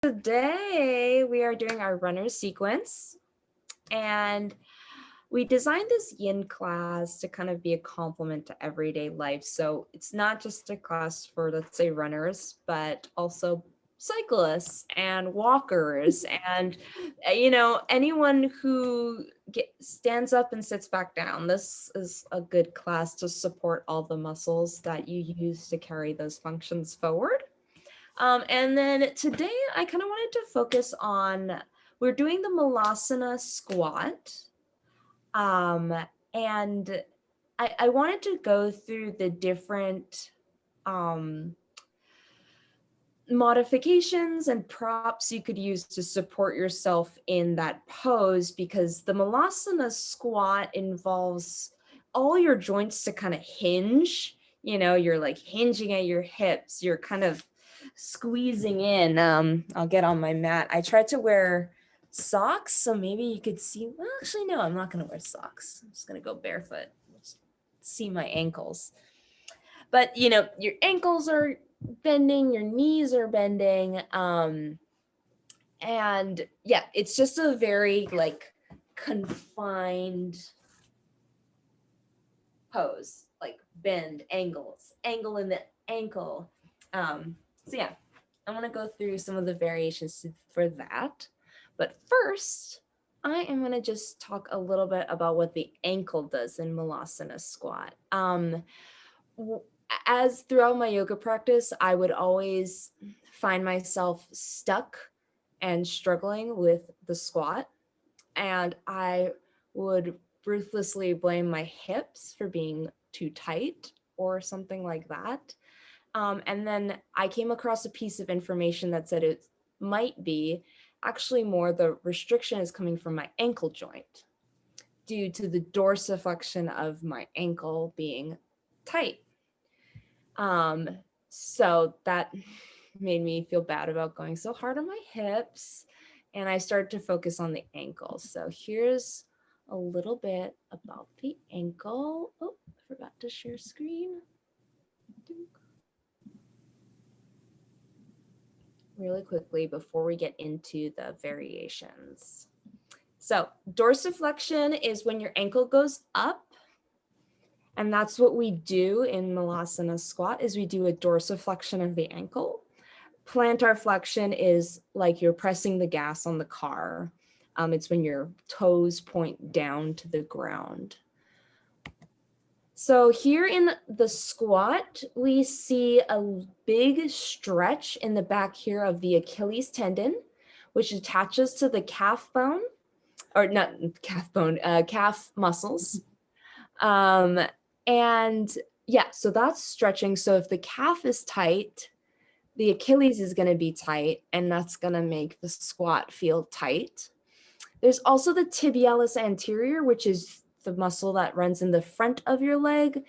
Today we are doing our runner sequence, and we designed this yin class to kind of be a complement to everyday life. So it's not just a class for, let's say, runners, but also cyclists and walkers and anyone who stands up and sits back down. This is a good class to support all the muscles that you use to carry those functions forward. And then today I kind of wanted to focus on, we're doing the malasana squat. And I wanted to go through the different modifications and props you could use to support yourself in that pose, because the malasana squat involves all your joints to kind of hinge. You're like hinging at your hips, you're kind of squeezing in. I'll get on my mat. I tried to wear socks, so maybe you could see. Well, actually, no, I'm not going to wear socks. I'm just going to go barefoot. See my ankles. But your ankles are bending, your knees are bending. And yeah, it's just a very like confined pose, like bend, angle in the ankle. So yeah, I want to go through some of the variations for that. But first, I am going to just talk a little bit about what the ankle does in malasana squat. As throughout my yoga practice, I would always find myself stuck and struggling with the squat. And I would ruthlessly blame my hips for being too tight or something like that. And then I came across a piece of information that said it might be actually more the restriction is coming from my ankle joint due to the dorsiflexion of my ankle being tight. So that made me feel bad about going so hard on my hips, and I started to focus on the ankle. So here's a little bit about the ankle. Oh, I forgot to share screen. Really quickly before we get into the variations. So dorsiflexion is when your ankle goes up. And that's what we do in malasana squat, is we do a dorsiflexion of the ankle. Plantar flexion is like you're pressing the gas on the car. It's when your toes point down to the ground. So here in the squat, we see a big stretch in the back here of the Achilles tendon, which attaches to the calf bone, or not calf bone, calf muscles. And yeah, so that's stretching. So if the calf is tight, the Achilles is going to be tight, and that's going to make the squat feel tight. There's also the tibialis anterior, which is the muscle that runs in the front of your leg.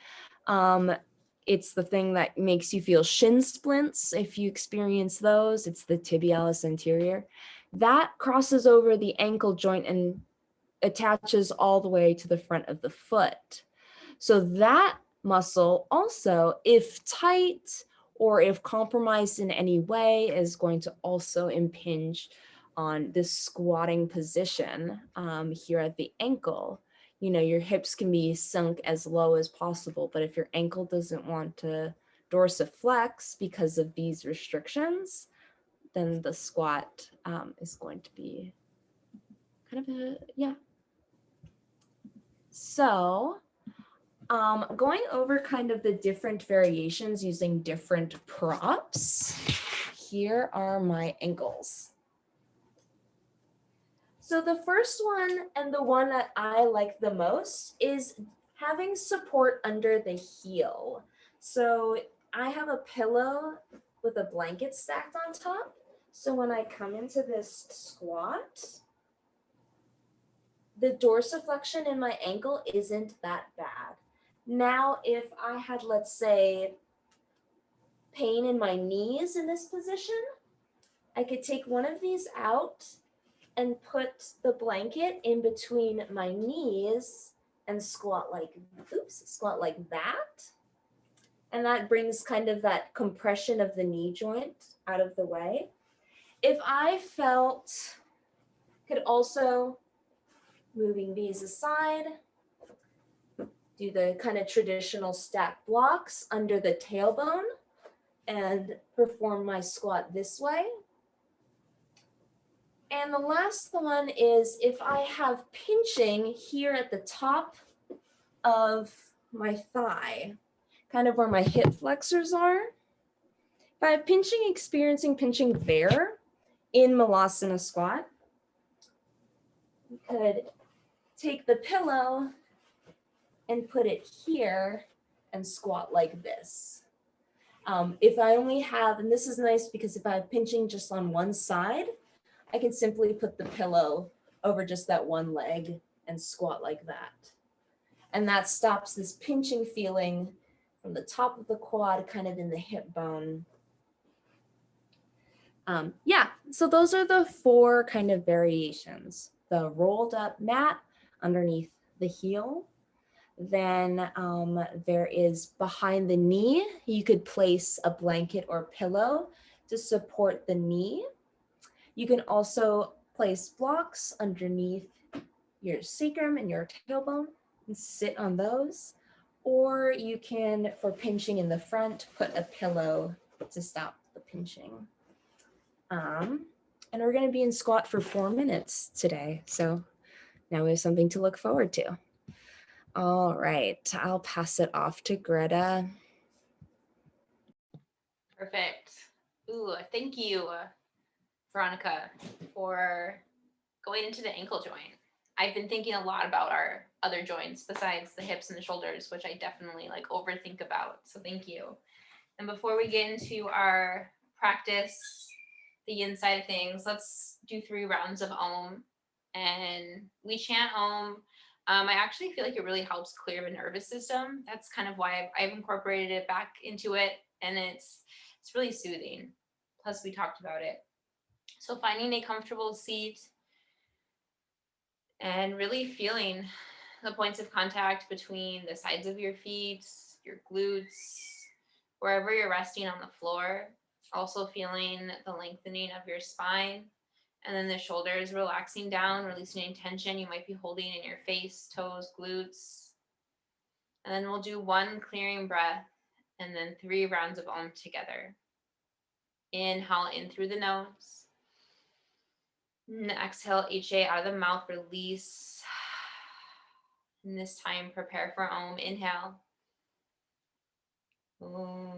It's the thing that makes you feel shin splints. If you experience those, it's the tibialis anterior. That crosses over the ankle joint and attaches all the way to the front of the foot. So that muscle also, if tight or if compromised in any way, is going to also impinge on this squatting position here at the ankle. Your hips can be sunk as low as possible, but if your ankle doesn't want to dorsiflex because of these restrictions, then the squat is going to be kind of So going over kind of the different variations using different props, here are my ankles. So the first one, and the one that I like the most, is having support under the heel. So I have a pillow with a blanket stacked on top. So when I come into this squat, the dorsiflexion in my ankle isn't that bad. Now, if I had, let's say, pain in my knees in this position, I could take one of these out and put the blanket in between my knees and squat like that. And that brings kind of that compression of the knee joint out of the way. If I could also, moving these aside, do the kind of traditional stack blocks under the tailbone and perform my squat this way. And the last one is if I have pinching here at the top of my thigh, kind of where my hip flexors are. If I have pinching, experiencing pinching there in malasana squat, you could take the pillow and put it here and squat like this. If I only have, and this is nice because if I have pinching just on one side, I can simply put the pillow over just that one leg and squat like that. And that stops this pinching feeling from the top of the quad, kind of in the hip bone. Yeah, so those are the 4 kind of variations. The rolled up mat underneath the heel. Then there is behind the knee. You could place a blanket or pillow to support the knee. You can also place blocks underneath your sacrum and your tailbone and sit on those. Or you can, for pinching in the front, put a pillow to stop the pinching. And we're going to be in squat for 4 minutes today. So now we have something to look forward to. All right, I'll pass it off to Greta. Perfect. Ooh, thank you, Veronica, for going into the ankle joint. I've been thinking a lot about our other joints besides the hips and the shoulders, which I definitely like overthink about. So thank you. And before we get into our practice, the yin side of things, let's do 3 rounds of Om. And we chant Om. I actually feel like it really helps clear the nervous system. That's kind of why I've incorporated it back into it. And it's really soothing. Plus, we talked about it. So finding a comfortable seat and really feeling the points of contact between the sides of your feet, your glutes, wherever you're resting on the floor. Also feeling the lengthening of your spine. And then the shoulders relaxing down, releasing any tension you might be holding in your face, toes, glutes. And then we'll do 1 clearing breath and then 3 rounds of Om together. Inhale in through the nose. And exhale, HA out of the mouth, release. And this time, prepare for Om. Inhale. Om.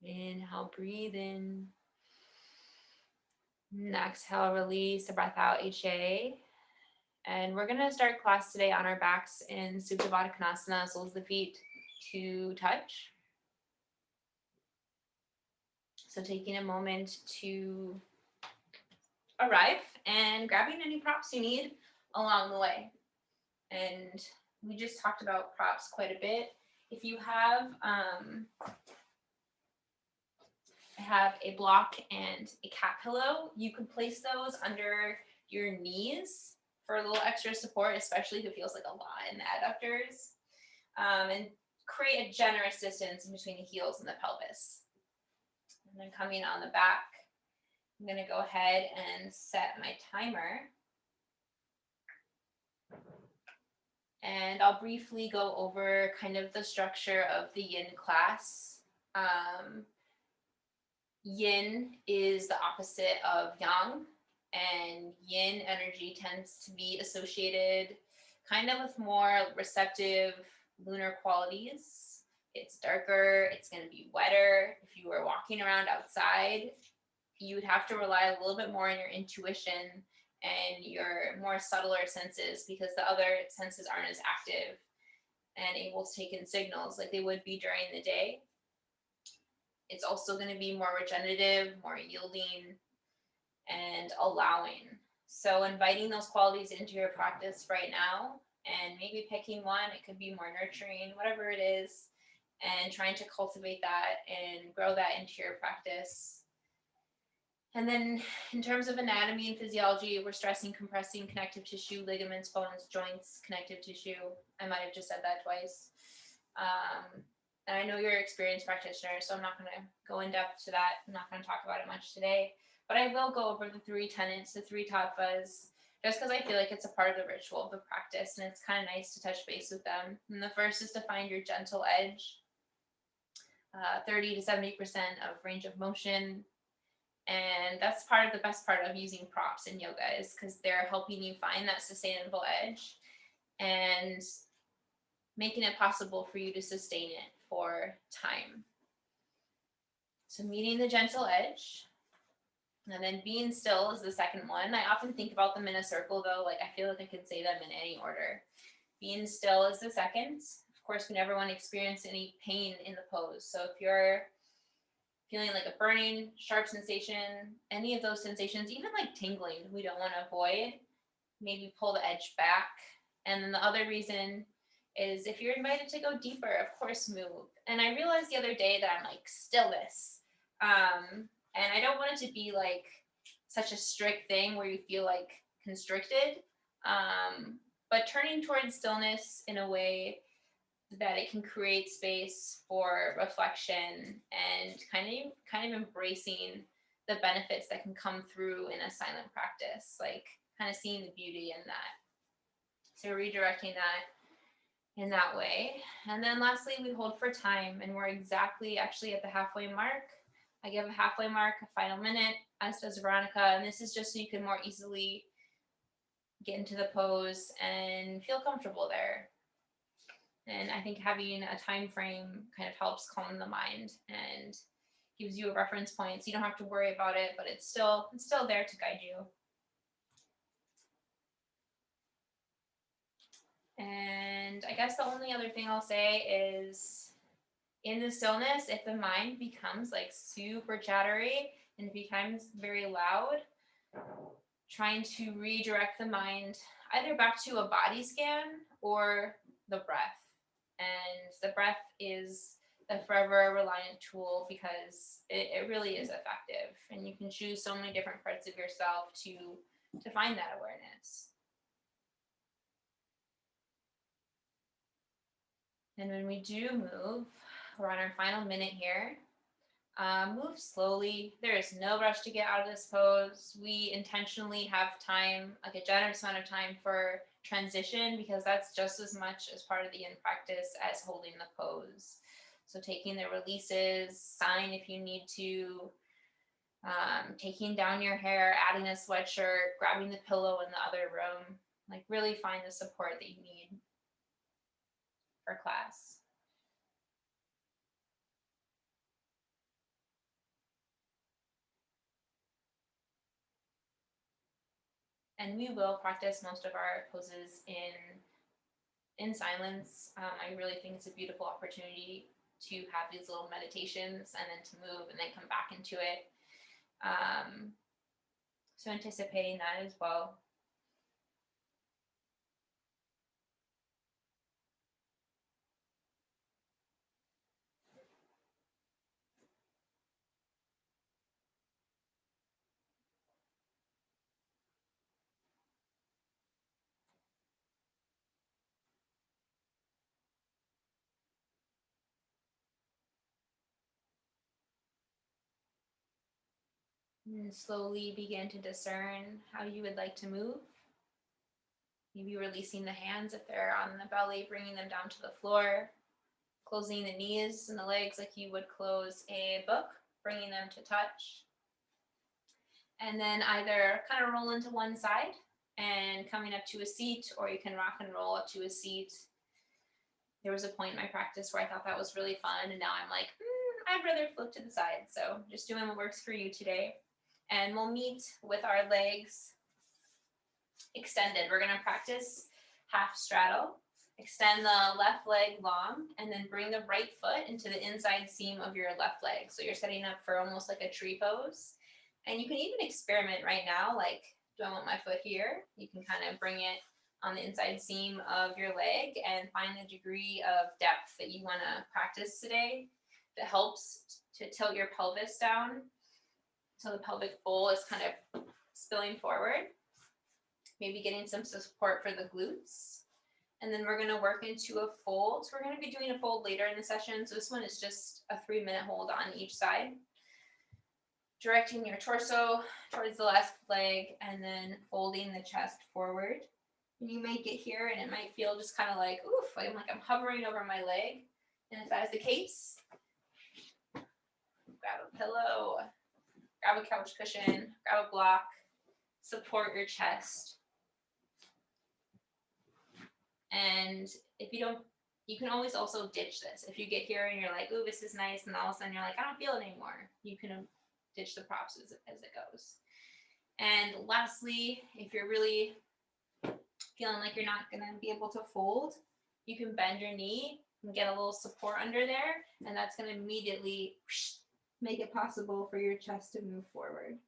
Inhale, breathe in. And exhale, release the breath out, HA. And we're going to start class today on our backs in Supta Baddha Konasana, soles of the feet to touch. So taking a moment to arrive and grabbing any props you need along the way. And we just talked about props quite a bit. If you have, I have a block and a cat pillow. You could place those under your knees for a little extra support, especially if it feels like a lot in the adductors, and create a generous distance in between the heels and the pelvis. And then coming on the back, I'm going to go ahead and set my timer. And I'll briefly go over kind of the structure of the yin class. Yin is the opposite of yang, and yin energy tends to be associated kind of with more receptive lunar qualities. It's darker, it's going to be wetter. If you were walking around outside, you would have to rely a little bit more on your intuition and your more subtler senses because the other senses aren't as active. and able to take in signals like they would be during the day. It's also going to be more regenerative, more yielding, and allowing. So inviting those qualities into your practice right now, and maybe picking one, it could be more nurturing, whatever it is, and trying to cultivate that and grow that into your practice. And then in terms of anatomy and physiology, we're stressing, compressing connective tissue, ligaments, bones, joints, connective tissue. I might have just said that twice. And I know you're an experienced practitioner, so I'm not going to go in depth to that. I'm not going to talk about it much today, but I will go over the 3 tenets, the 3 tattvas, just because I feel like it's a part of the ritual of the practice, and it's kind of nice to touch base with them. And the first is to find your gentle edge, 30 to 70% of range of motion. And that's part of the best part of using props in yoga, is because they're helping you find that sustainable edge and making it possible for you to sustain it for time. So meeting the gentle edge, and then being still is the second one. I often think about them in a circle though, like I feel like I could say them in any order. Being still is the second. Of course, we never want to experience any pain in the pose. So if you're feeling like a burning, sharp sensation, any of those sensations, even like tingling, we don't want to avoid. Maybe pull the edge back. And then the other reason is if you're invited to go deeper, of course, move. And I realized the other day that I'm like, stillness. And I don't want it to be like such a strict thing where you feel like constricted. But turning towards stillness in a way that it can create space for reflection and kind of embracing the benefits that can come through in a silent practice, like kind of seeing the beauty in that. So redirecting that in that way. And then lastly, we hold for time, and we're exactly actually at the halfway mark. I give a halfway mark, a final minute, as does Veronica, and this is just so you can more easily get into the pose and feel comfortable there. And I think having a time frame kind of helps calm the mind and gives you a reference point, so you don't have to worry about it, but it's still there to guide you. And I guess the only other thing I'll say is, in the stillness, if the mind becomes like super chattery and becomes very loud, trying to redirect the mind either back to a body scan or the breath. And the breath is the forever reliant tool, because it really is effective, and you can choose so many different parts of yourself to find that awareness. And when we do move, we're on our final minute here. Move slowly. There is no rush to get out of this pose. We intentionally have time, like a generous amount of time for transition, because that's just as much as part of the yin practice as holding the pose. So taking the releases, sign if you need to, taking down your hair, adding a sweatshirt, grabbing the pillow in the other room, like really find the support that you need for class. And we will practice most of our poses in silence. I really think it's a beautiful opportunity to have these little meditations and then to move and then come back into it. So anticipating that as well. And slowly begin to discern how you would like to move. Maybe releasing the hands if they're on the belly, bringing them down to the floor, closing the knees and the legs like you would close a book, bringing them to touch. And then either kind of roll into one side and coming up to a seat, or you can rock and roll up to a seat. There was a point in my practice where I thought that was really fun, and now I'm like, I'd rather flip to the side. So just doing what works for you today. And we'll meet with our legs extended. We're going to practice half straddle. Extend the left leg long and then bring the right foot into the inside seam of your left leg. So you're setting up for almost like a tree pose. And you can even experiment right now, like, do I want my foot here? You can kind of bring it on the inside seam of your leg and find the degree of depth that you want to practice today that helps to tilt your pelvis down so the pelvic bowl is kind of spilling forward. Maybe getting some support for the glutes. And then we're going to work into a fold. So we're going to be doing a fold later in the session. So this one is just a 3-minute hold on each side. Directing your torso towards the left leg and then folding the chest forward. And you may get here and it might feel just kind of like, oof, like I'm hovering over my leg. And if that is the case, grab a pillow, grab a couch cushion, grab a block, support your chest. And if you don't, you can always also ditch this. If you get here and you're like, ooh, this is nice, and all of a sudden you're like, I don't feel it anymore, you can ditch the props as it goes. And lastly, if you're really feeling like you're not going to be able to fold, you can bend your knee and get a little support under there, and that's going to immediately make it possible for your chest to move forward.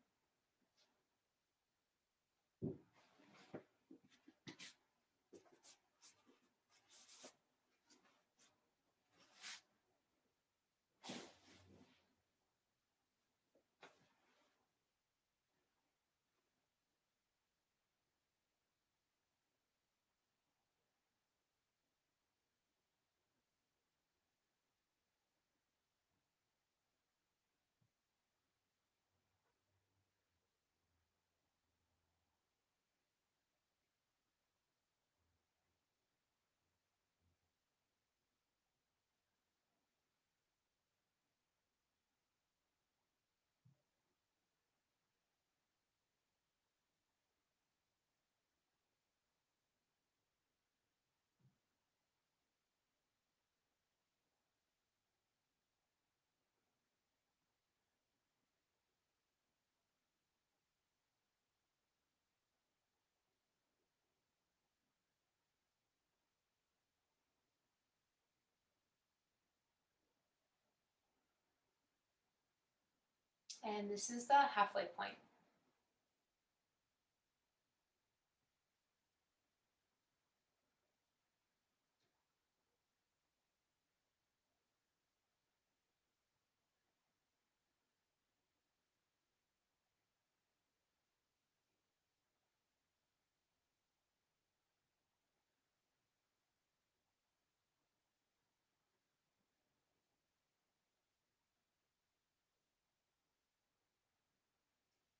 And this is the halfway point.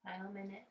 Final minute.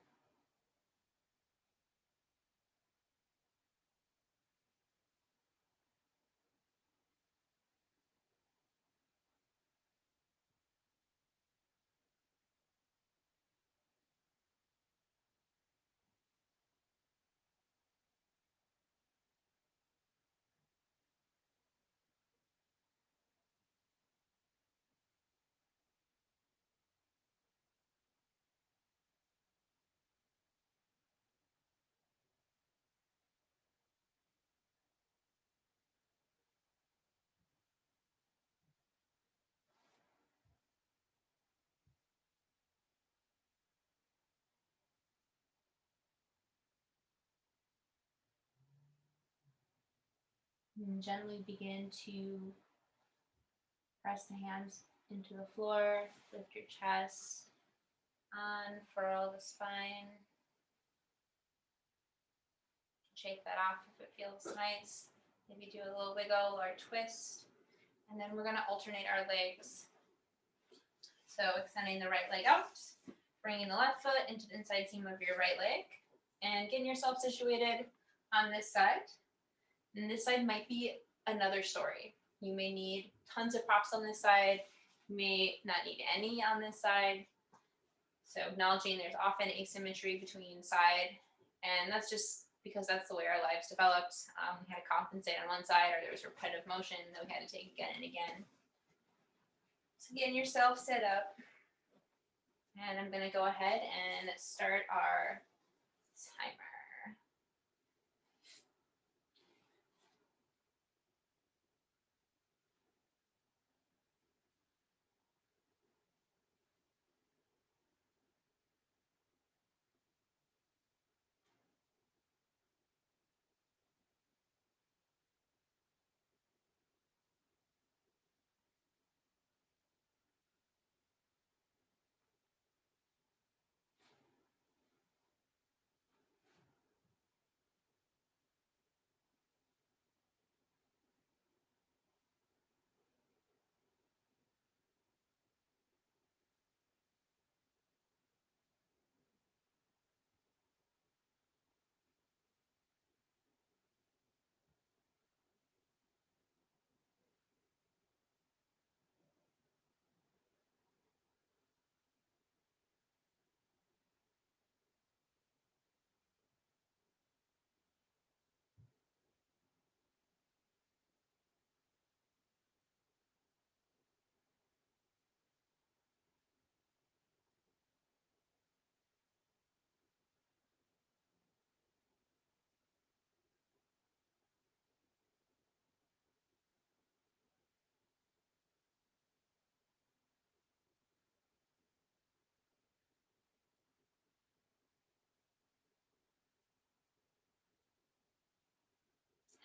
And gently begin to press the hands into the floor, lift your chest, unfurl the spine. Shake that off if it feels nice. Maybe do a little wiggle or twist. And then we're going to alternate our legs. So extending the right leg out, bringing the left foot into the inside seam of your right leg, and getting yourself situated on this side. And this side might be another story. You may need tons of props on this side. You may not need any on this side. So acknowledging there's often asymmetry between side, and that's just because that's the way our lives developed. We had to compensate on one side, or there was repetitive motion that we had to take again and again. So getting yourself set up, and I'm going to go ahead and start our timer.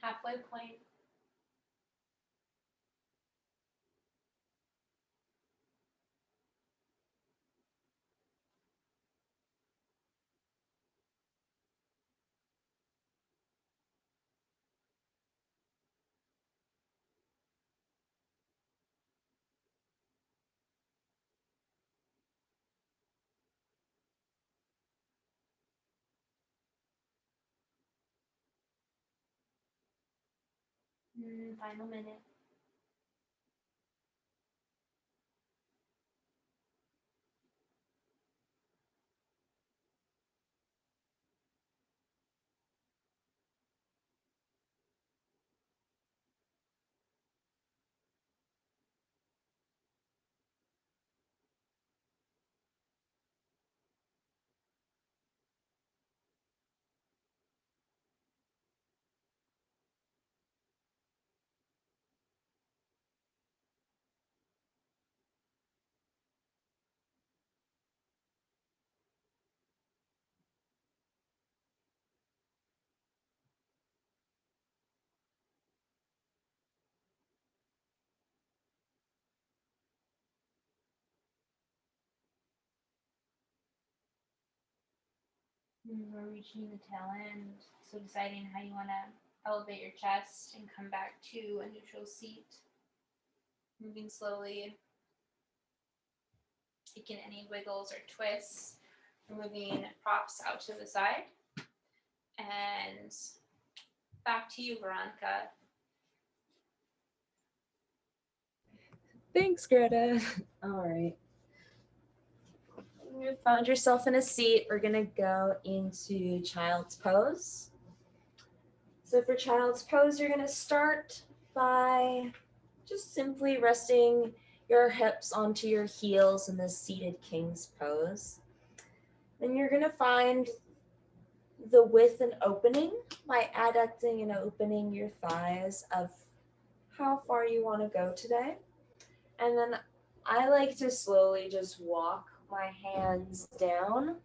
Halfway point. Final minute. We're reaching the tail end. So deciding how you want to elevate your chest and come back to a neutral seat. Moving slowly. Taking any wiggles or twists. Moving props out to the side. And back to you, Veronica. Thanks, Greta. All right. You found yourself in a seat. We're gonna go into child's pose. So for child's pose, you're gonna start by just simply resting your hips onto your heels in the seated king's pose. Then you're gonna find the width and opening by adducting and opening your thighs of how far you want to go today. And then I like to slowly just walk my hands down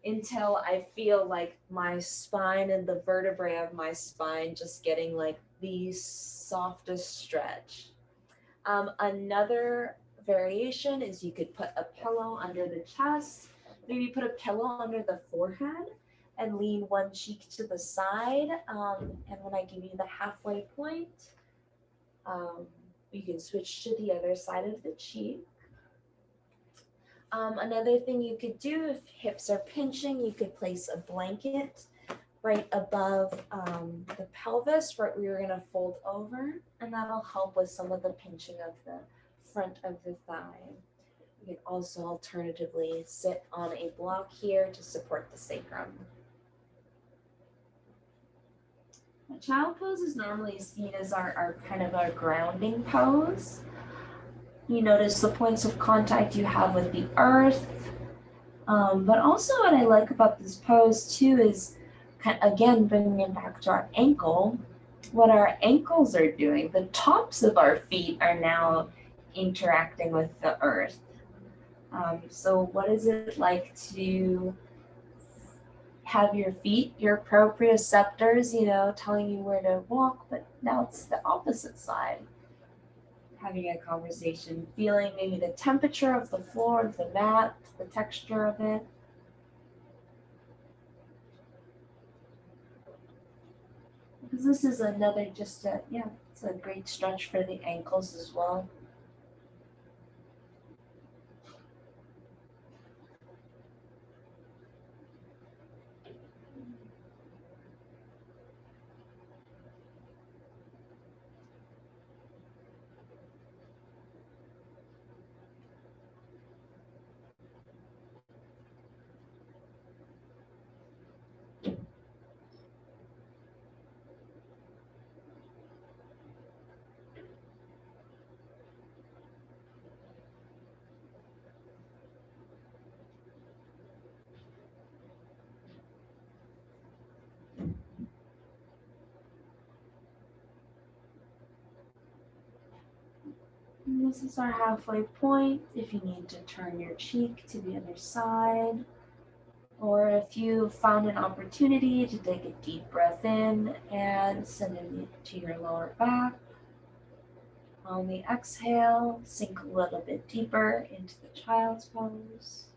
until I feel like my spine and the vertebrae of my spine just getting like the softest stretch. Another variation is you could put a pillow under the chest, maybe put a pillow under the forehead and lean one cheek to the side. And when I give you the halfway point, you can switch to the other side of the cheek. Another thing you could do if hips are pinching, you could place a blanket right above the pelvis, right where you're going to fold over, and that'll help with some of the pinching of the front of the thigh. You can also alternatively sit on a block here to support the sacrum. A child pose is normally seen as our kind of our grounding pose. You notice the points of contact you have with the earth. But also what I like about this pose too is, again, bringing it back to our ankle, what our ankles are doing. The tops of our feet are now interacting with the earth. So what is it like to have your feet, your proprioceptors, telling you where to walk, but now it's the opposite side. Having a conversation, feeling maybe the temperature of the floor, of the mat, the texture of it. Because this is another it's a great stretch for the ankles as well. And this is our halfway point. If you need to turn your cheek to the other side, Or if you found an opportunity to take a deep breath in and send it to your lower back. On the exhale, sink a little bit deeper into the child's pose.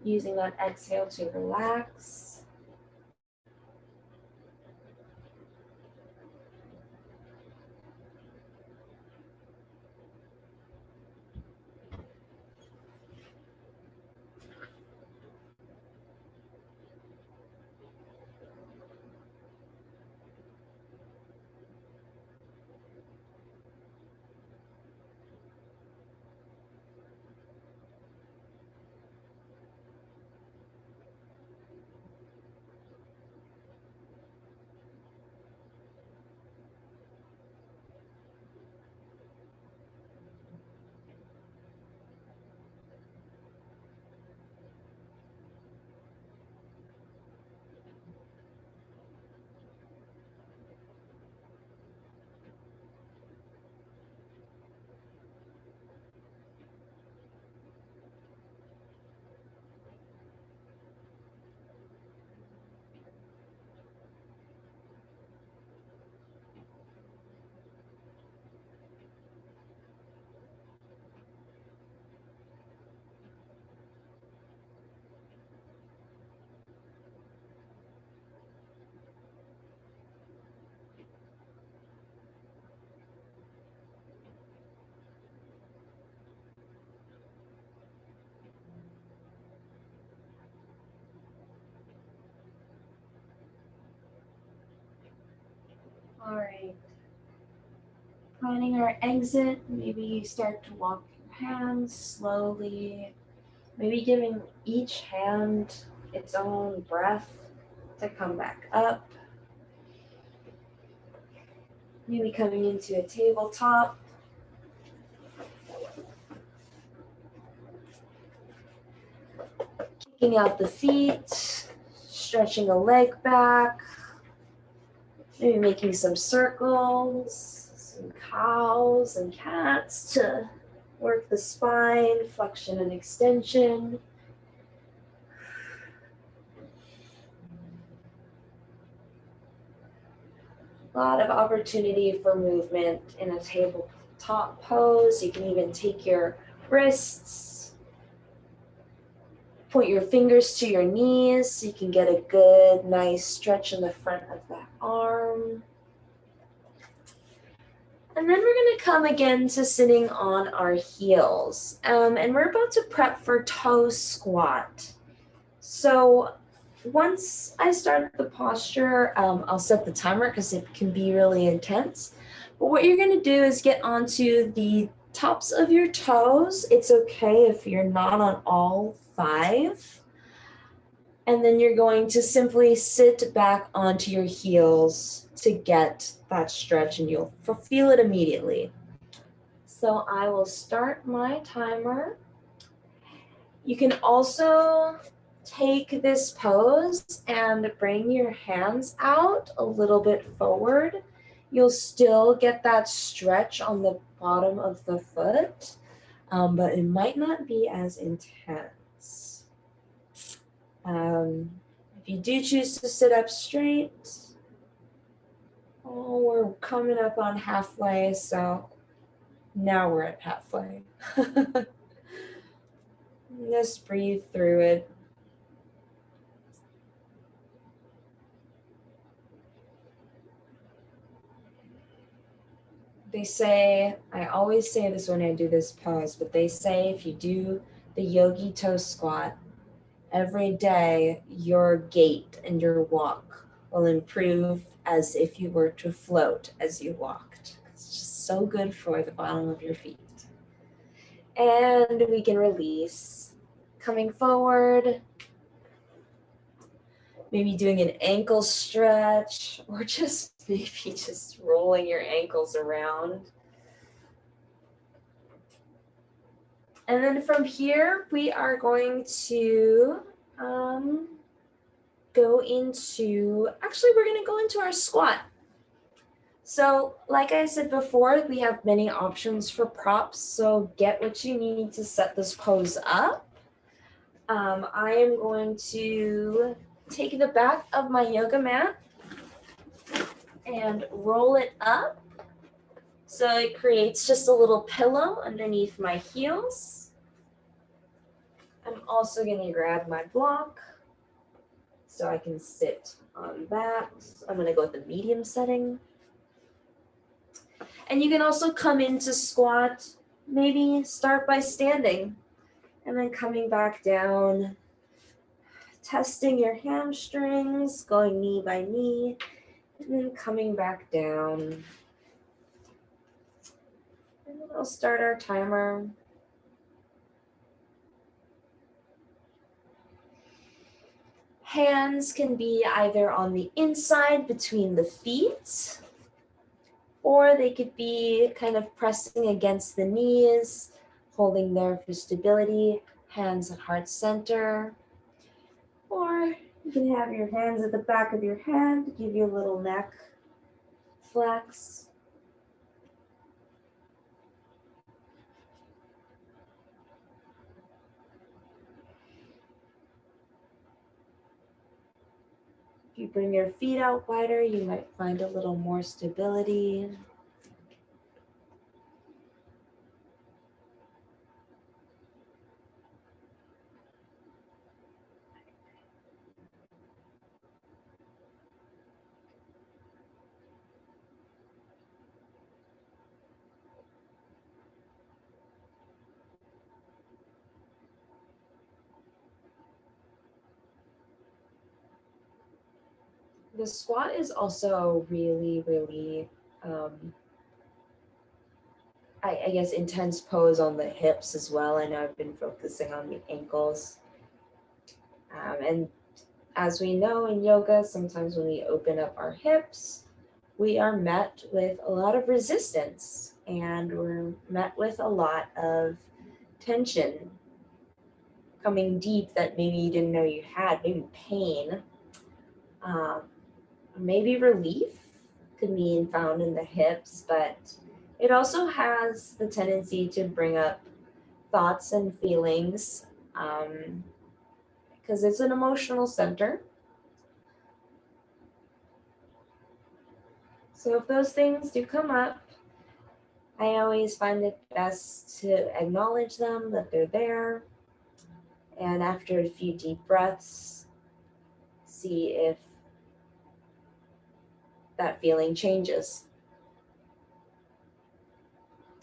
Using that exhale to relax. All right. Planning our exit, maybe you start to walk your hands slowly, maybe giving each hand its own breath to come back up. Maybe coming into a tabletop. Kicking out the feet, stretching a leg back, maybe making some circles, some cows and cats to work the spine, flexion and extension. A lot of opportunity for movement in a tabletop pose. You can even take your wrists, point your fingers to your knees so you can get a good, nice stretch in the front of that arm. And then we're going to come again to sitting on our heels. And we're about to prep for toe squat. So once I start the posture, I'll set the timer because it can be really intense. But what you're going to do is get onto the tops of your toes. It's okay if you're not on all 5. And then you're going to simply sit back onto your heels to get that stretch, and you'll feel it immediately. So I will start my timer. You can also take this pose and bring your hands out a little bit forward. You'll still get that stretch on the bottom of the foot, but it might not be as intense. If you do choose to sit up straight, we're coming up on halfway, so now we're at halfway. Just breathe through it. They say, I always say this when I do this pose, but they say if you do the yogi toe squat every day, your gait and your walk will improve as if you were to float as you walked. It's just so good for the bottom of your feet. And we can release. Coming forward, maybe doing an ankle stretch, or just maybe just rolling your ankles around. And then from here, we are going to go into, actually we're gonna go into our squat. So like I said before, we have many options for props, so get what you need to set this pose up. I am going to take the back of my yoga mat and roll it up so it creates just a little pillow underneath my heels. I'm also going to grab my block so I can sit on that. I'm going to go with the medium setting. And you can also come into squat, maybe start by standing and then coming back down, testing your hamstrings, going knee by knee, and then coming back down. And then I'll start our timer. Hands can be either on the inside between the feet, or they could be kind of pressing against the knees, holding there for stability, hands at heart center. Or you can have your hands at the back of your head to give you a little neck flex. If you bring your feet out wider, you might find a little more stability. The squat is also really, I guess, intense pose on the hips as well. I know I've been focusing on the ankles. And as we know in yoga, sometimes when we open up our hips, we are met with a lot of resistance and we're met with a lot of tension coming deep that maybe you didn't know you had, maybe pain. Maybe relief could mean found in the hips, but it also has the tendency to bring up thoughts and feelings because it's an emotional center. So if those things do come up, I always find it best to acknowledge them, that they're there, and after a few deep breaths, see if that feeling changes.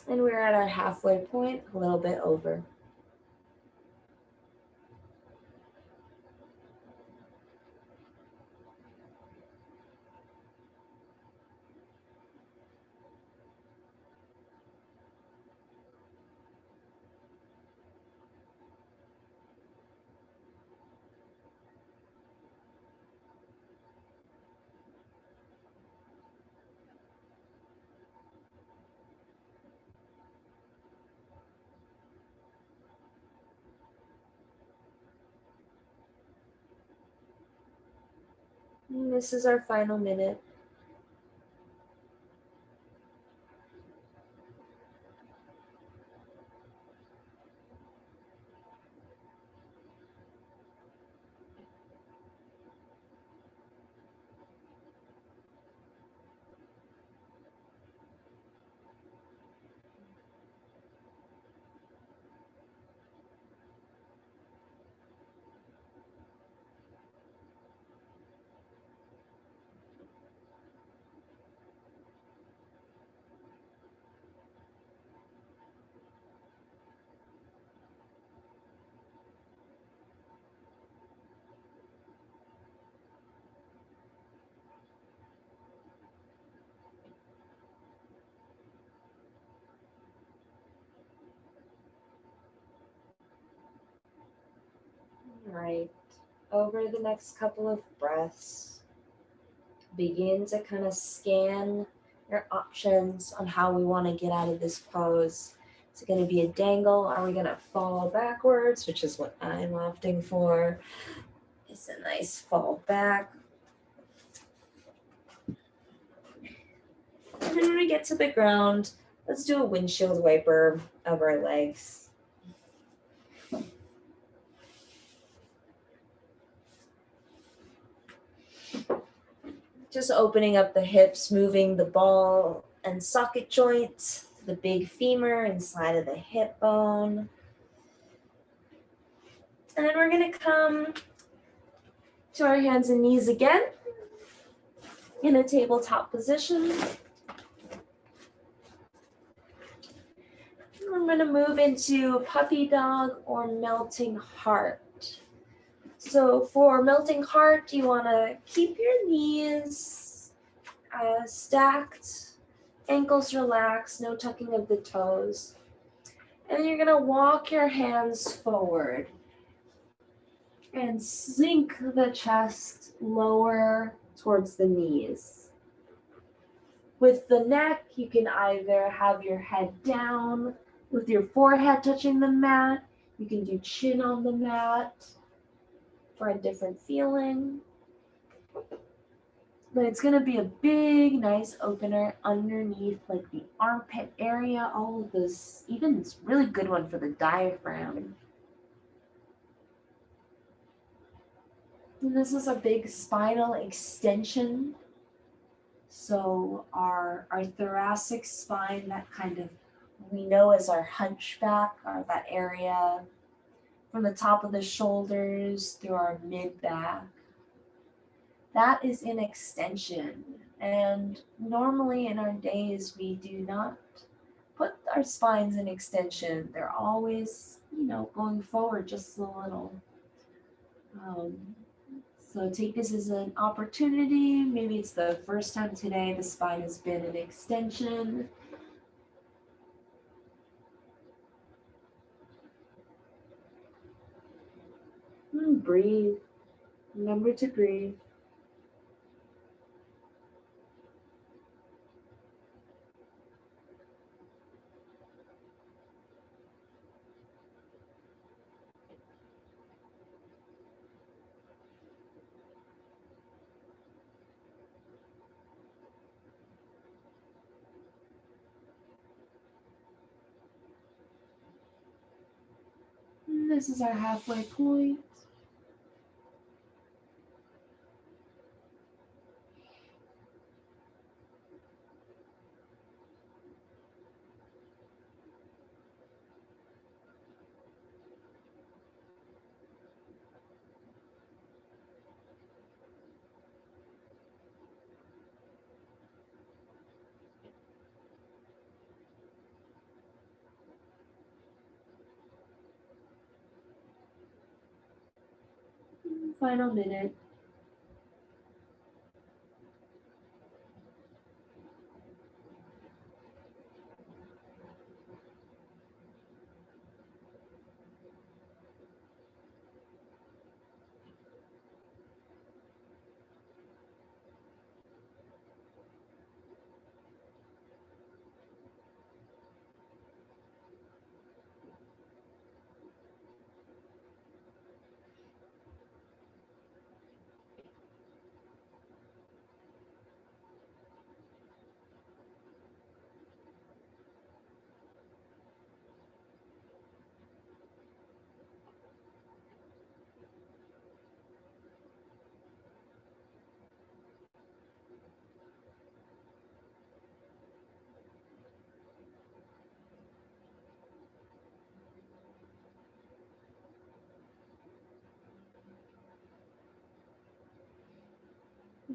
And we're at our halfway point, a little bit over. And this is our final minute. All right, over the next couple of breaths, begin to kind of scan your options on how we want to get out of this pose. Is it going to be a dangle? Are we going to fall backwards, which is what I'm opting for? It's a nice fall back. And then when we get to the ground, let's do a windshield wiper of our legs. Just opening up the hips, moving the ball and socket joints, the big femur inside of the hip bone. And then we're going to come to our hands and knees again in a tabletop position. We're going to move into puppy dog or melting heart. So for melting heart, you want to keep your knees stacked, ankles relaxed, no tucking of the toes. And then you're going to walk your hands forward and sink the chest lower towards the knees. With the neck, you can either have your head down with your forehead touching the mat. You can do chin on the mat for a different feeling. But it's going to be a big, nice opener underneath like the armpit area, all of this, even this really good one for the diaphragm. And this is a big spinal extension. So our thoracic spine, that kind of, we know as our hunchback, or that area from the top of the shoulders through our mid-back, that is in extension. And normally in our days, we do not put our spines in extension. They're always, going forward just a little. So take this as an opportunity. Maybe it's the first time today the spine has been in extension. Breathe. Remember to breathe. And this is our halfway point. Final minute.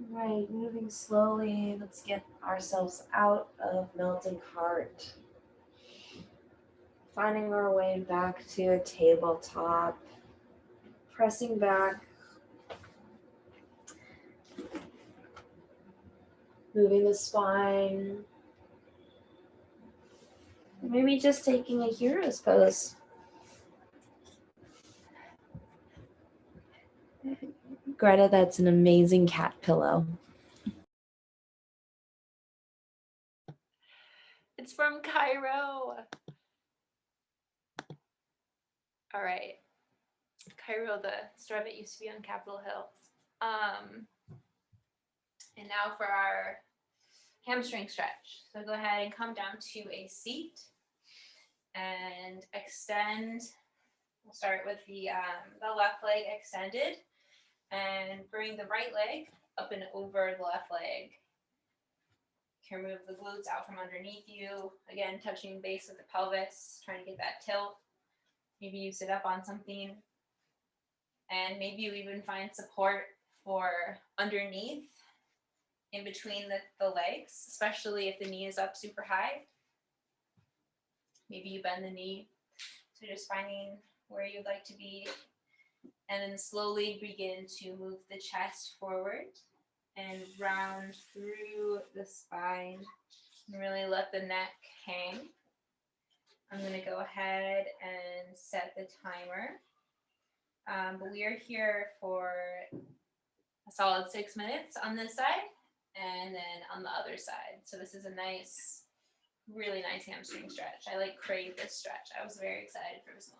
Right, moving slowly. Let's get ourselves out of melting heart. Finding our way back to a tabletop. Pressing back. Moving the spine. Maybe just taking a hero's pose. Greta, that's an amazing cat pillow. It's from Cairo. All right. Cairo, the store that used to be on Capitol Hill. And now for our hamstring stretch. So go ahead and come down to a seat and extend. We'll start with the left leg extended and bring the right leg up and over the left leg. You can remove the glutes out from underneath you. Again, touching base with the pelvis, trying to get that tilt. Maybe you sit up on something. And maybe you even find support for underneath, in between the legs, especially if the knee is up super high. Maybe you bend the knee. So just finding where you'd like to be. And then slowly begin to move the chest forward and round through the spine. And really let the neck hang. I'm going to go ahead and set the timer. But we are here for a solid 6 minutes on this side and then on the other side. So this is a nice, really nice hamstring stretch. I crave this stretch. I was very excited for this moment.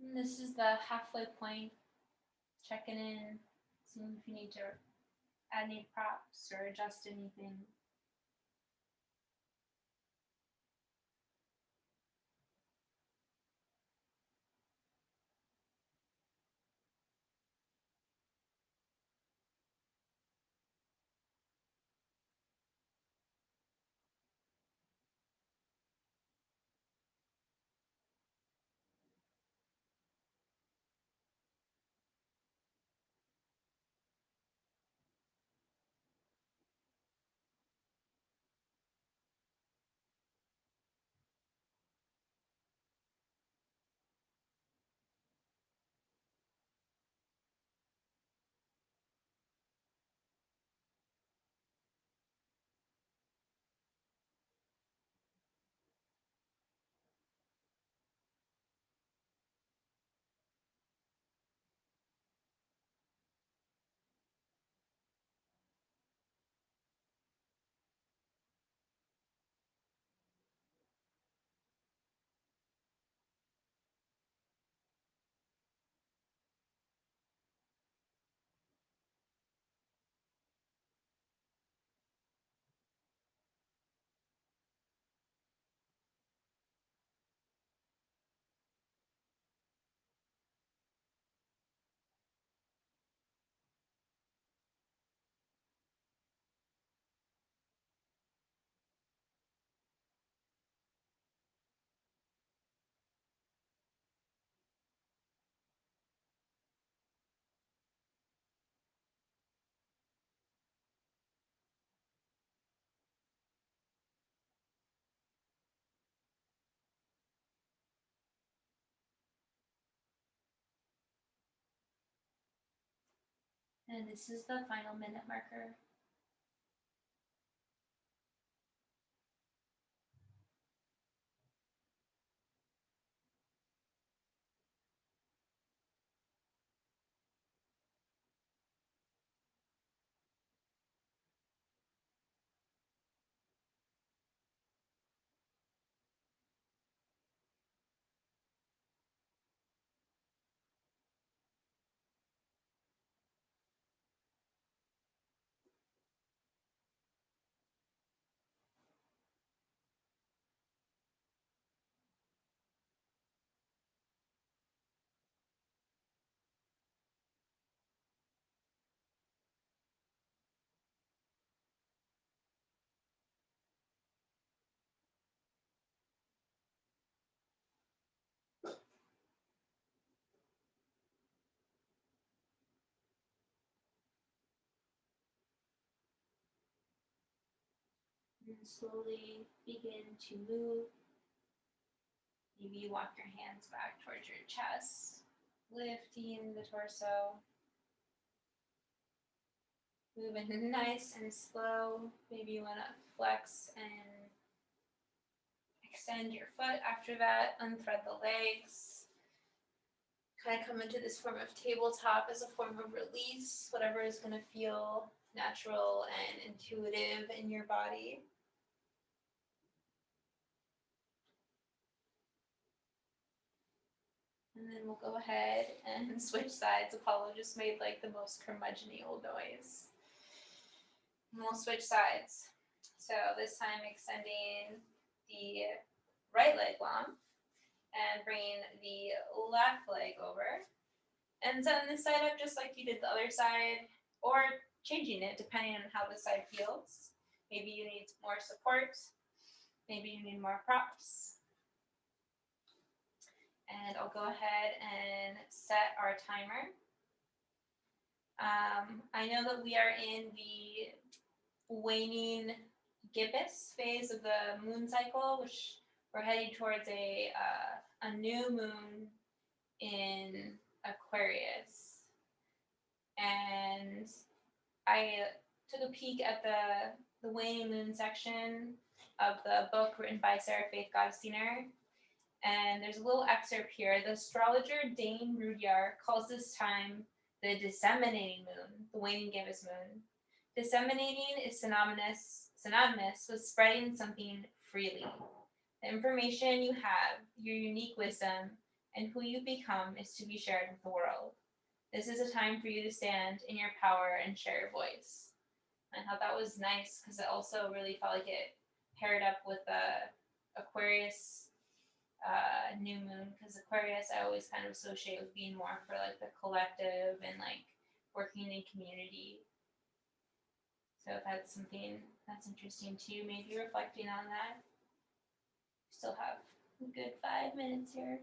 And this is the halfway point. Checking in, seeing if you need to add any props or adjust anything. And this is the final minute marker. And slowly begin to move. Maybe you walk your hands back towards your chest, lifting the torso. Moving nice and slow. Maybe you want to flex and extend your foot after that, unthread the legs. Kind of come into this form of tabletop as a form of release, whatever is going to feel natural and intuitive in your body. And then we'll go ahead and switch sides. Apollo just made like the most curmudgeon-y old noise. And we'll switch sides. So this time extending the right leg long and bringing the left leg over. And setting this side up just like you did the other side, or changing it depending on how the side feels. Maybe you need more support. Maybe you need more props. And I'll go ahead and set our timer. I know that we are in the waning gibbous phase of the moon cycle, which we're heading towards a new moon in Aquarius. And I took a peek at the waning moon section of the book written by Sarah Faith Gottesdiener. And there's a little excerpt here. The astrologer Dane Rudyard calls this time the disseminating moon, the waning gibbous moon. Disseminating is synonymous with spreading something freely. The information you have, your unique wisdom, and who you become is to be shared with the world. This is a time for you to stand in your power and share your voice. I thought that was nice because it also really felt like it paired up with the Aquarius new moon, because Aquarius I always kind of associate with being more for like the collective and like working in community. So if that's something that's interesting to you, maybe reflecting on that. Still have a good 5 minutes here.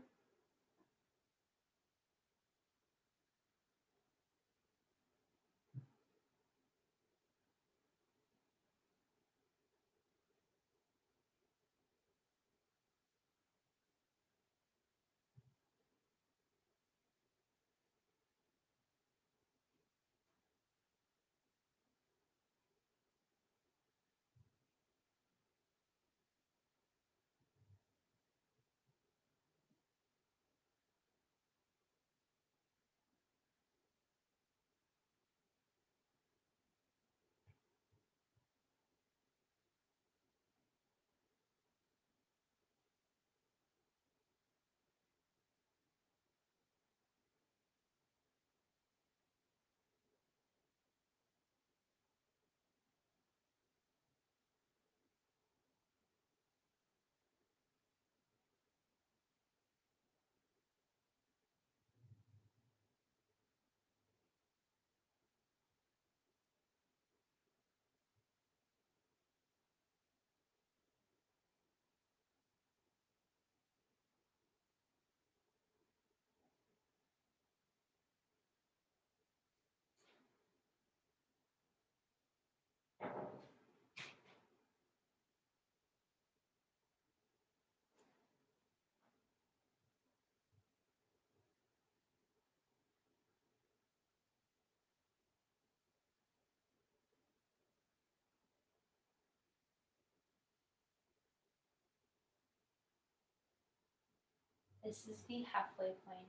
This is the halfway point.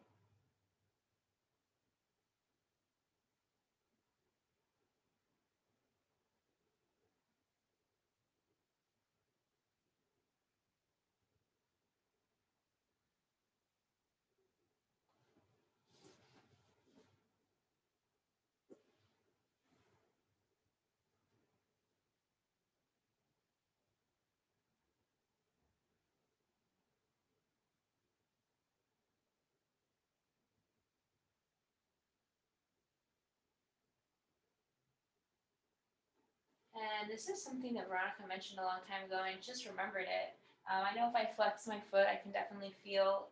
And this is something that Veronica mentioned a long time ago, and I just remembered it. I know if I flex my foot, I can definitely feel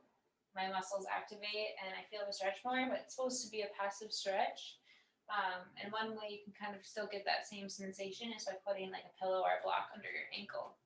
my muscles activate and I feel the stretch more, but it's supposed to be a passive stretch. And one way you can kind of still get that same sensation is by putting like a pillow or a block under your ankle.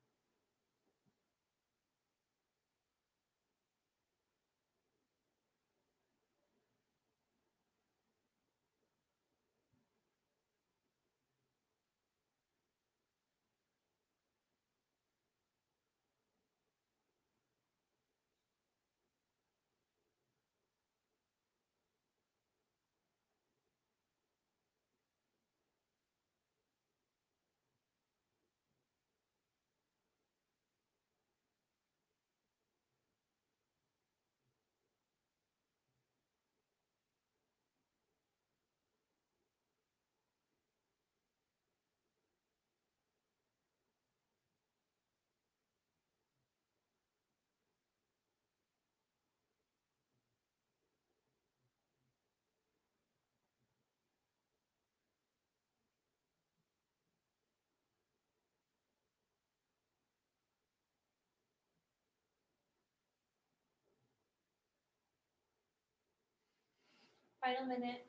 Final minute.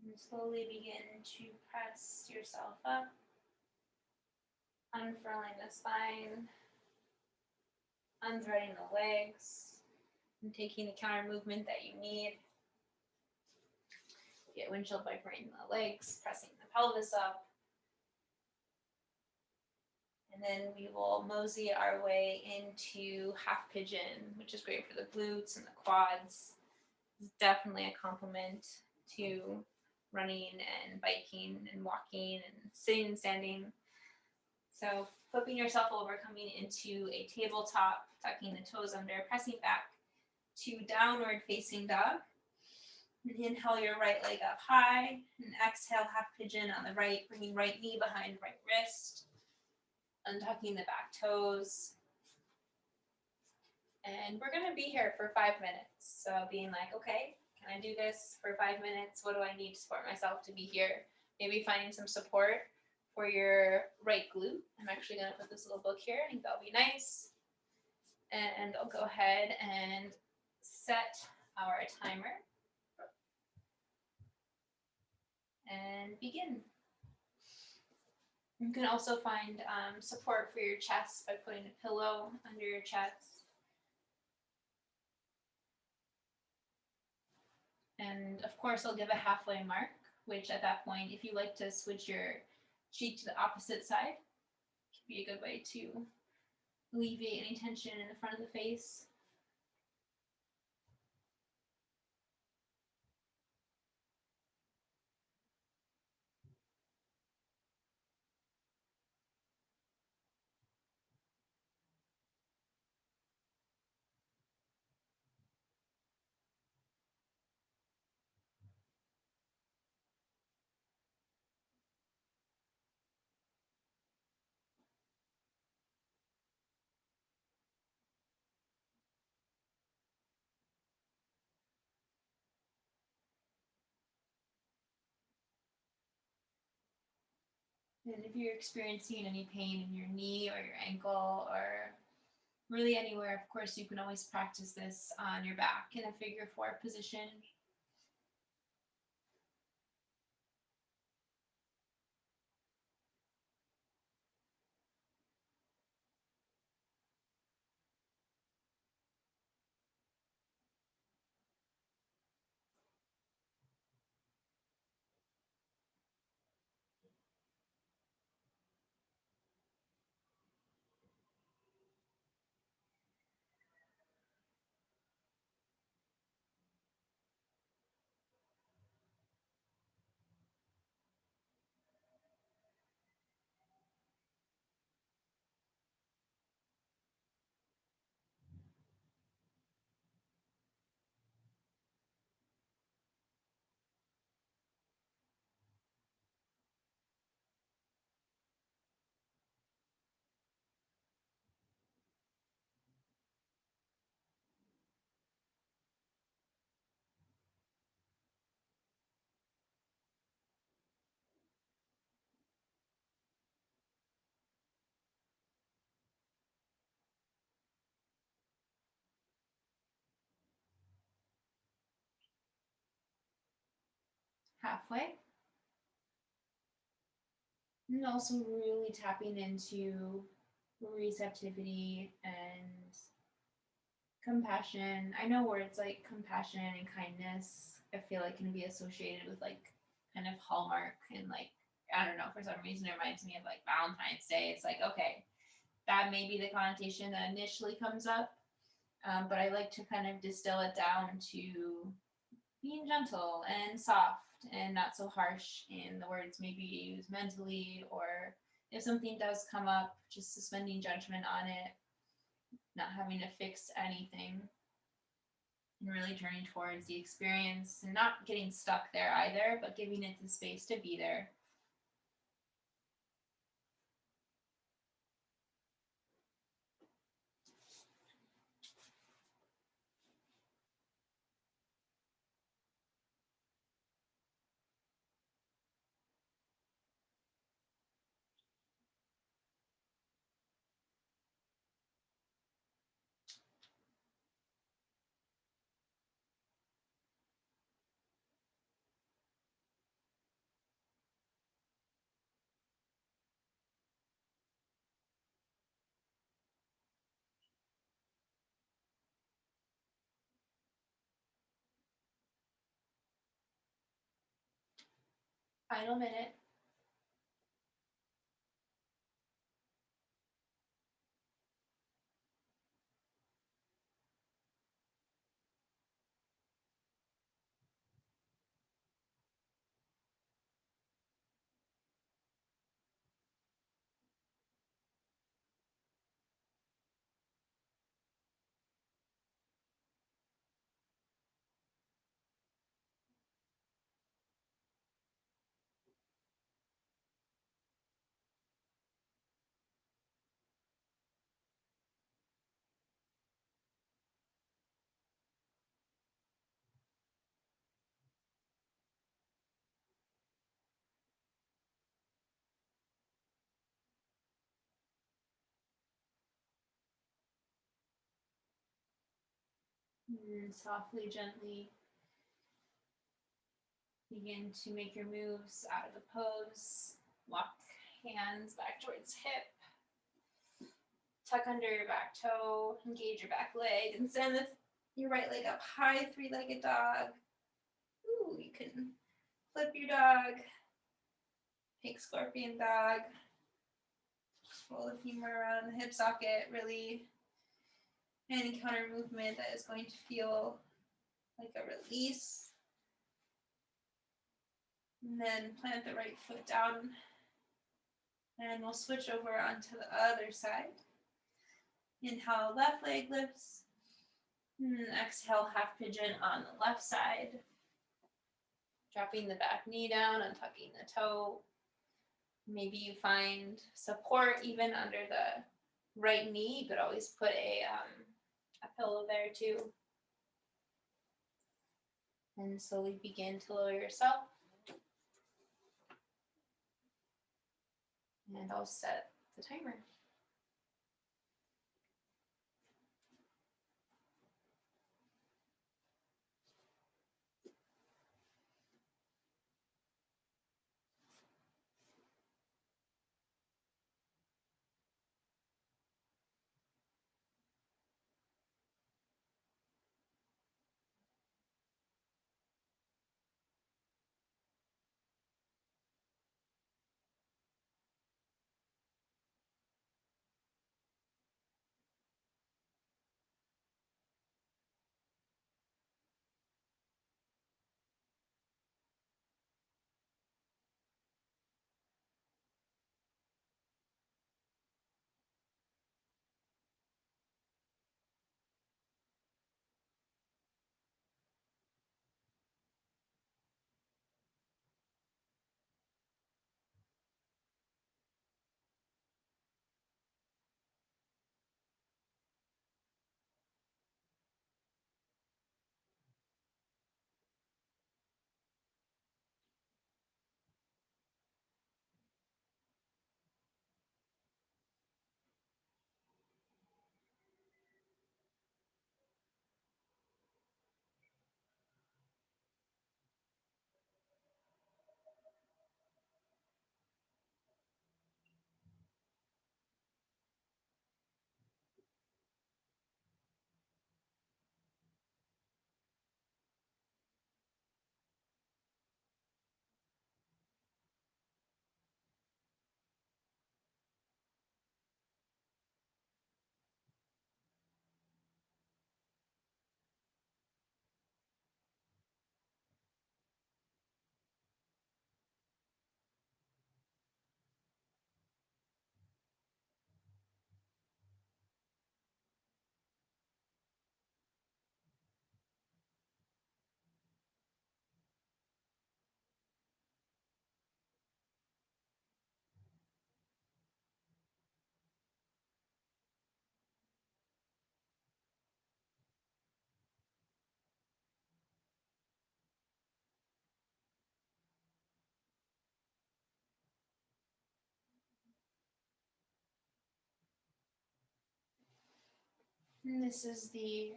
And slowly begin to press yourself up, unfurling the spine, unthreading the legs, and taking the counter movement that you need. Get windshield by bringing the legs, pressing the pelvis up. And then we will mosey our way into half pigeon, which is great for the glutes and the quads. It's definitely a complement to running and biking and walking and sitting and standing. So flipping yourself over, coming into a tabletop, tucking the toes under, pressing back to downward facing dog. Inhale your right leg up high and exhale half pigeon on the right, bringing right knee behind right wrist, untucking the back toes. And we're going to be here for 5 minutes. So being like, okay, can I do this for 5 minutes? What do I need to support myself to be here? Maybe finding some support for your right glute. I'm actually going to put this little book here. I think that'll be nice. And I'll go ahead and set our timer and begin. You can also find support for your chest by putting a pillow under your chest. And of course, I'll give a halfway mark, which at that point, if you like to switch your cheek to the opposite side, can be a good way to alleviate any tension in the front of the face. And if you're experiencing any pain in your knee or your ankle or really anywhere, of course, you can always practice this on your back in a figure 4 position. Halfway. And also really tapping into receptivity and compassion. I know words like compassion and kindness, I feel like can be associated with like kind of Hallmark and like, I don't know, for some reason it reminds me of like Valentine's Day. It's like, okay, that may be the connotation that initially comes up. But I like to kind of distill it down to being gentle and soft and not so harsh in the words maybe used mentally, or if something does come up, just suspending judgment on it, not having to fix anything, and really turning towards the experience and not getting stuck there either, but giving it the space to be there. Final minute. And softly, gently begin to make your moves out of the pose. Walk hands back towards hip. Tuck under your back toe. Engage your back leg. And send your right leg up high, three-legged dog. Ooh, you can flip your dog. Take scorpion dog. Roll the femur around the hip socket. Really any counter movement that is going to feel like a release. And then plant the right foot down. And we'll switch over onto the other side. Inhale, left leg lifts. And exhale, half pigeon on the left side. Dropping the back knee down, untucking the toe. Maybe you find support even under the right knee. You could always put a pillow there too. And slowly begin to lower yourself. And I'll set the timer. And this is the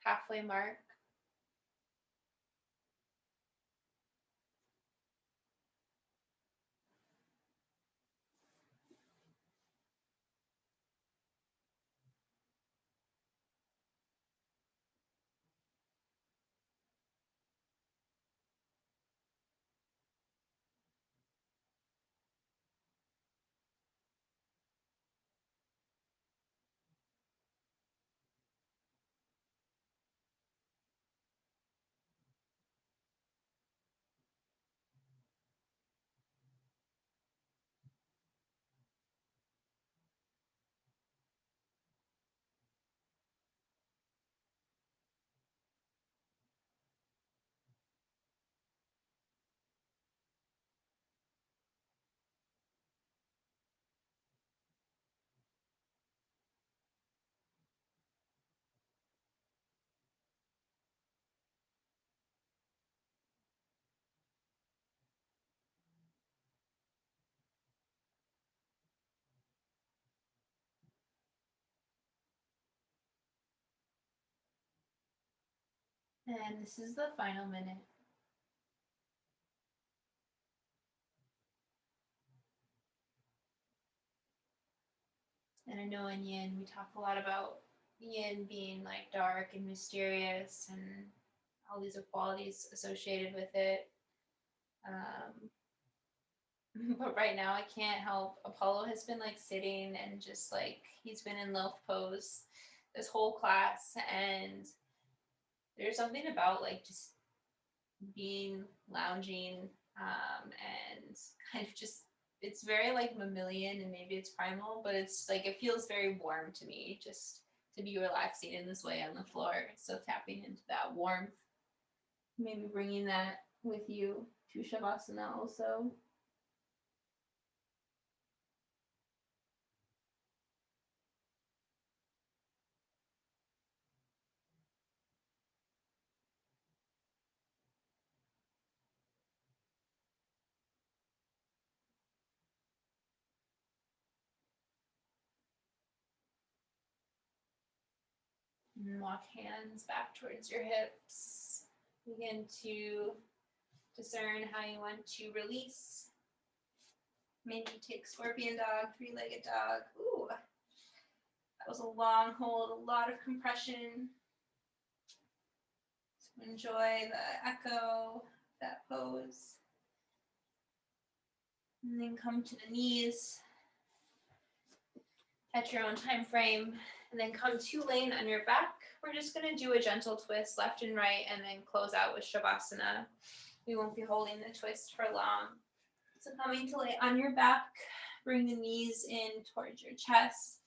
halfway mark. And this is the final minute. And I know in Yin, we talk a lot about Yin being like dark and mysterious and all these qualities associated with it. But right now, I can't help. Apollo has been like sitting and just like he's been in loaf pose this whole class. And there's something about like just being lounging and kind of just it's very like mammalian and maybe it's primal, but it's like it feels very warm to me just to be relaxing in this way on the floor. So tapping into that warmth, maybe bringing that with you to Shavasana also. And walk hands back towards your hips. Begin to discern how you want to release. Maybe take scorpion dog, three-legged dog. Ooh, that was a long hold, a lot of compression. So enjoy the echo of that pose. And then come to the knees at your own time frame. And then come to lane on your back. We're just going to do a gentle twist left and right and then close out with Shavasana. We won't be holding the twist for long. So coming to lay on your back, bring the knees in towards your chest.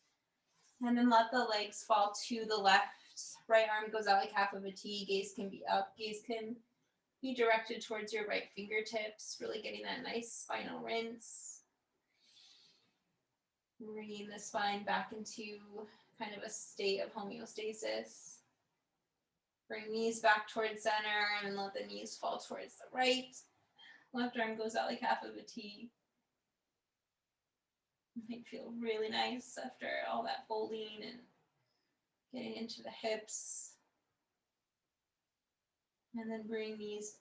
And then let the legs fall to the left. Right arm goes out like half of a T. Gaze can be up. Gaze can be directed towards your right fingertips. Really getting that nice spinal rinse. Bringing the spine back into kind of a state of homeostasis. Bring knees back towards center and let the knees fall towards the right. Left arm goes out like half of a T. It might feel really nice after all that folding and getting into the hips. And then bring knees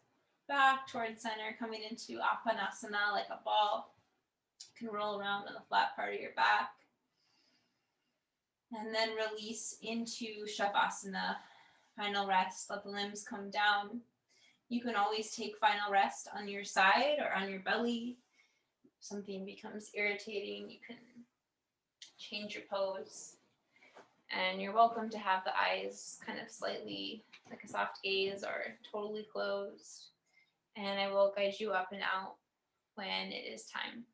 back towards center, coming into Apanasana like a ball. You can roll around on the flat part of your back. And then release into Shavasana. Final rest, let the limbs come down. You can always take final rest on your side or on your belly. If something becomes irritating, you can change your pose. And you're welcome to have the eyes kind of slightly like a soft gaze or totally closed. And I will guide you up and out when it is time.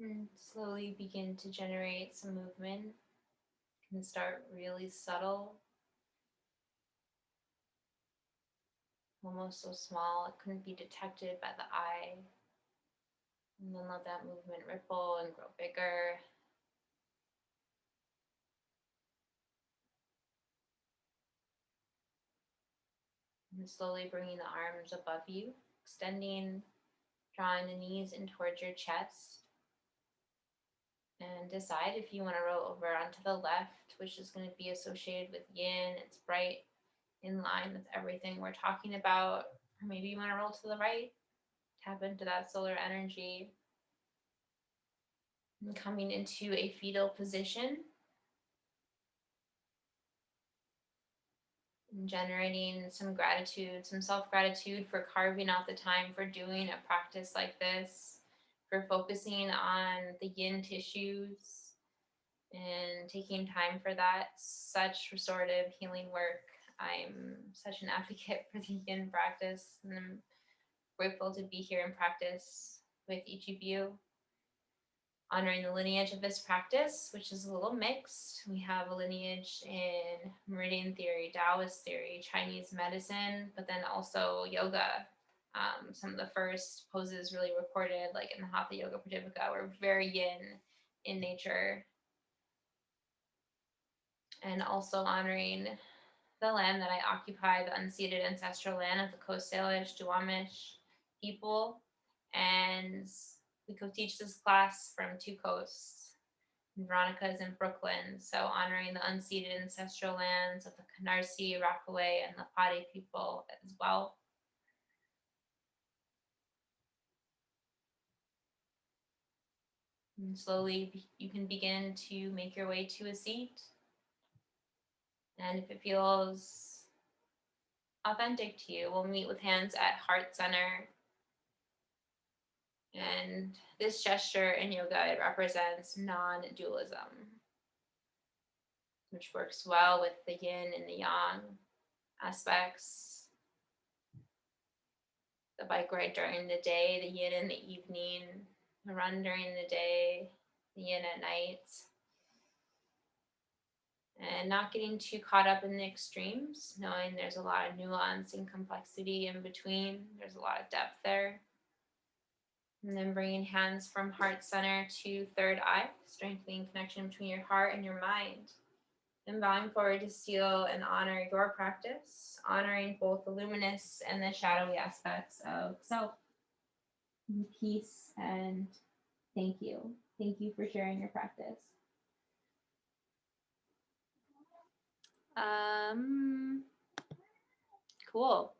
And slowly begin to generate some movement. It can start really subtle, almost so small it couldn't be detected by the eye. And then let that movement ripple and grow bigger. And slowly bringing the arms above you, extending, drawing the knees in towards your chest. And decide if you want to roll over onto the left, which is going to be associated with yin. It's right in line with everything we're talking about. Or maybe you want to roll to the right, tap into that solar energy. And coming into a fetal position, and generating some gratitude, some self-gratitude for carving out the time for doing a practice like this, for focusing on the yin tissues and taking time for that. Such restorative healing work. I'm such an advocate for the yin practice, and I'm grateful to be here in practice with each of you, honoring the lineage of this practice, which is a little mixed. We have a lineage in meridian theory, Taoist theory, Chinese medicine, but then also yoga. Some of the first poses really recorded, like in the Hatha Yoga Pradipika, were very yin in nature. And also honoring the land that I occupy, the unceded ancestral land of the Coast Salish, Duwamish people. And we co-teach this class from two coasts. Veronica is in Brooklyn, so honoring the unceded ancestral lands of the Canarsie, Rockaway, and the Padi people as well. And slowly you can begin to make your way to a seat. And if it feels authentic to you, we'll meet with hands at heart center. And this gesture in yoga, it represents non-dualism, which works well with the yin and the yang aspects. The bike ride during the day, the yin in the evening, the run during the day, the yin at night. And not getting too caught up in the extremes, knowing there's a lot of nuance and complexity in between. There's a lot of depth there. And then bringing hands from heart center to third eye, strengthening connection between your heart and your mind. And bowing forward to seal and honor your practice, honoring both the luminous and the shadowy aspects of self. Peace and thank you. Thank you for sharing your practice. Cool.